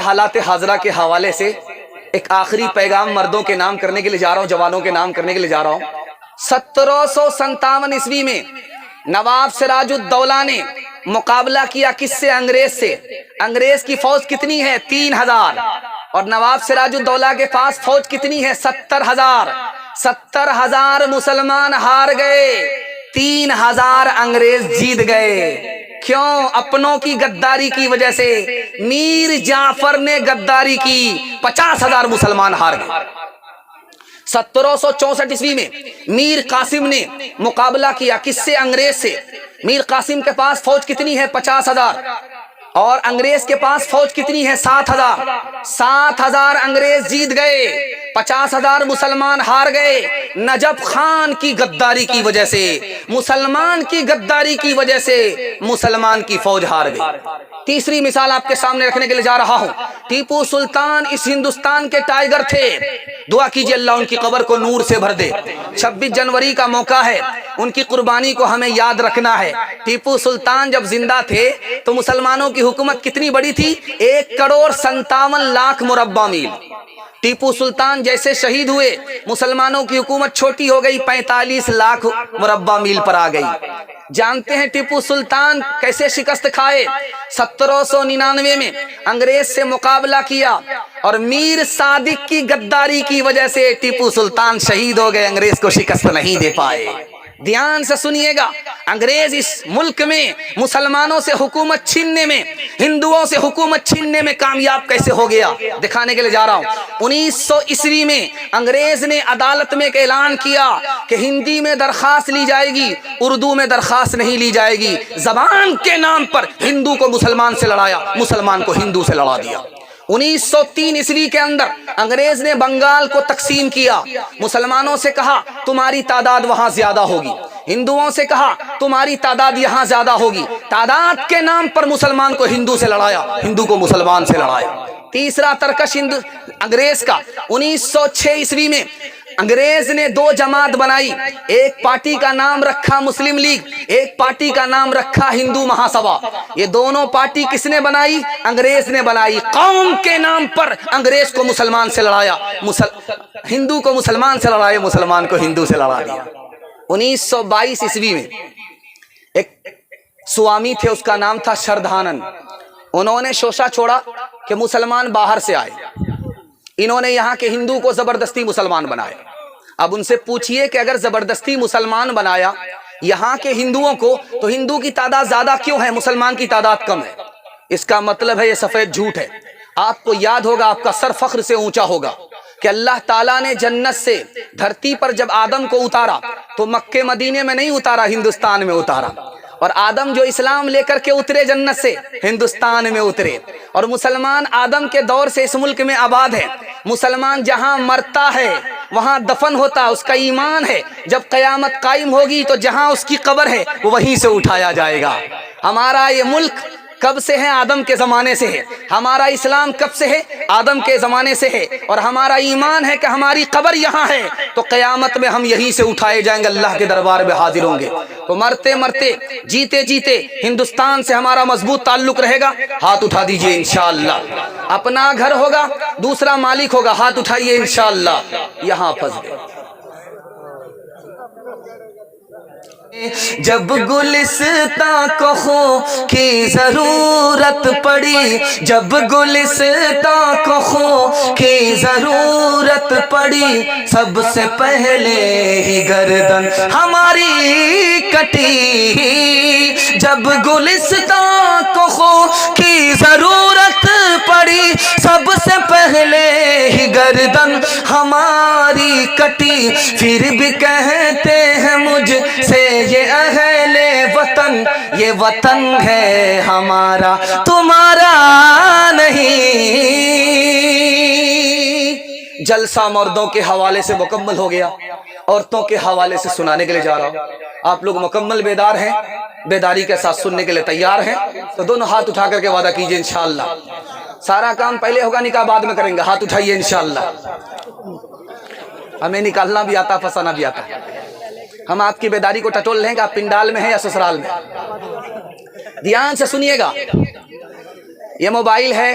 حالات حاضرہ کے حوالے سے ایک آخری پیغام مردوں کے نام کرنے کے لیے جا رہا ہوں، جوانوں کے نام کرنے کے لیے جا رہا ہوں۔ 1757 عیسوی میں نواب سراج الدولہ نے مقابلہ کیا کس سے؟ انگریز سے۔ انگریز کی فوج کتنی ہے؟ 3000، اور نواب سراج الدولہ کے پاس فوج کتنی ہے؟ 70,000۔ 70,000 مسلمان ہار گئے، 3000 انگریز جیت گئے۔ کیوں؟ اپنوں کی غداری کی وجہ سے۔ میر جعفر نے غداری کی، 50,000 مسلمان ہار گئے۔ 1764 عیسوی میں میر قاسم نے مقابلہ کیا کس سے؟ انگریز سے۔ میر قاسم کے پاس فوج کتنی ہے؟ 50,000، اور انگریز کے پاس فوج کتنی ہے؟ 7,000۔ 7,000 انگریز جیت گئے، 50,000 مسلمان ہار گئے۔ نجف خان کی غداری کی وجہ سے، مسلمان کی غداری کی وجہ سے مسلمان کی فوج ہار گئی۔ تیسری مثال آپ کے سامنے رکھنے کے لیے جا رہا ہوں۔ ٹیپو سلطان اس ہندوستان کے ٹائیگر تھے، دعا کیجئے اللہ ان کی قبر کو نور سے بھر دے۔ 26 جنوری کا موقع ہے، ان کی قربانی کو ہمیں یاد رکھنا ہے۔ ٹیپو سلطان جب زندہ تھے تو مسلمانوں کی حکومت کتنی بڑی تھی؟ 1,57,00,000 مربع میل۔ ٹیپو سلطان جیسے شہید ہوئے، مسلمانوں کی حکومت چھوٹی ہو گئی، 45 لاکھ مربع میل پر آ گئی۔ جانتے ہیں ٹیپو سلطان کیسے شکست کھائے؟ 1799 میں انگریز سے مقابلہ کیا، اور میر صادق کی غداری کی وجہ سے ٹیپو سلطان شہید ہو گئے، انگریز کو شکست نہیں دے پائے۔ دھیان سے سنیے گا، انگریز اس ملک میں مسلمانوں سے حکومت چھیننے میں، ہندوؤں سے حکومت چھیننے میں کامیاب کیسے ہو گیا دکھانے کے لیے جا رہا ہوں۔ 1900 عیسوی میں انگریز نے عدالت میں ایک اعلان کیا کہ ہندی میں درخواست لی جائے گی، اردو میں درخواست نہیں لی جائے گی۔ زبان کے نام پر ہندو کو مسلمان سے لڑایا، مسلمان کو ہندو سے لڑا دیا۔ 1903 عیسوی کے اندر انگریز نے بنگال کو تقسیم کیا، مسلمانوں سے کہا تمہاری تعداد وہاں زیادہ ہوگی، ہندوؤں سے کہا تمہاری تعداد یہاں زیادہ ہوگی۔ تعداد کے نام پر مسلمان کو ہندو سے لڑایا، ہندو کو مسلمان سے لڑایا۔ تیسرا ترکش انگریز کا 1906 عیسوی میں انگریز نے 2 جماعت بنائی، ایک پارٹی کا نام رکھا مسلم لیگ، ایک پارٹی کا نام رکھا ہندو مہاسبھا۔ یہ دونوں پارٹی کس نے بنائی؟ انگریز نے بنائی۔ قوم کے نام پر انگریز کو مسلمان سے لڑایا، ہندو کو مسلمان سے لڑایا، مسلمان کو ہندو سے لڑا دیا۔ 1922 عیسوی میں ایک سوامی تھے، اس کا نام تھا شردھانند۔ انہوں نے شوشہ چھوڑا کہ مسلمان باہر سے آئے، انہوں نے یہاں کے ہندو کو زبردستی مسلمان بنائے۔ اب ان سے پوچھئے کہ اگر زبردستی مسلمان بنایا یہاں کے ہندوؤں کو تو ہندو کی تعداد زیادہ کیوں ہے، مسلمان کی تعداد کم ہے؟ اس کا مطلب ہے یہ سفید جھوٹ ہے۔ آپ کو یاد ہوگا، آپ کا سر فخر سے اونچا ہوگا کہ اللہ تعالیٰ نے جنت سے دھرتی پر جب آدم کو اتارا تو مکے مدینے میں نہیں اتارا، ہندوستان میں اتارا، اور آدم جو اسلام لے کر کے اترے جنت سے ہندوستان میں اترے، اور مسلمان آدم کے دور سے اس ملک میں آباد ہے۔ مسلمان جہاں مرتا ہے وہاں دفن ہوتا ہے، اس کا ایمان ہے جب قیامت قائم ہوگی تو جہاں اس کی قبر ہے وہ وہیں سے اٹھایا جائے گا۔ ہمارا یہ ملک کب سے ہے؟ آدم کے زمانے سے ہے۔ ہمارا اسلام کب سے ہے؟ آدم کے زمانے سے ہے، اور ہمارا ایمان ہے کہ ہماری قبر یہاں ہے تو قیامت میں ہم یہیں سے اٹھائے جائیں گے، اللہ کے دربار میں حاضر ہوں گے۔ تو مرتے مرتے جیتے جیتے ہندوستان سے ہمارا مضبوط تعلق رہے گا۔ ہاتھ اٹھا دیجئے انشاءاللہ۔ اپنا گھر ہوگا، دوسرا مالک ہوگا، ہاتھ اٹھائیے انشاءاللہ۔ یہاں پھنس گئے۔ جب گلستاں کو خوں کی ضرورت پڑی، جب گلستاں کو خوں کی ضرورت پڑی، سب سے پہلے ہی گردن ہماری کٹی۔ جب گلستاں کو خوں کی ضرورت پڑی، سب سے پہلے ہی گردن ہماری کٹی۔ پھر بھی کہتے ہیں مجھ سے یہ اہل وطن، یہ وطن ہے ہمارا تمہارا نہیں۔ جلسہ مردوں کے حوالے سے مکمل ہو گیا، عورتوں کے حوالے سے سنانے کے لیے جا رہا ہوں۔ آپ لوگ مکمل بیدار ہیں؟ بیداری کے ساتھ سننے کے لیے تیار ہیں؟ تو دونوں ہاتھ اٹھا کر کے وعدہ کیجئے انشاءاللہ۔ سارا کام پہلے ہوگا، نکاح بعد میں کریں گے۔ ہاتھ اٹھائیے انشاءاللہ۔ ہمیں نکالنا بھی آتا، پھنسانا بھی آتا۔ ہم آپ کی بیداری کو ٹٹول لیں کہ آپ پنڈال میں ہیں یا سسرال میں۔ دھیان سے سنیے گا، یہ موبائل ہے،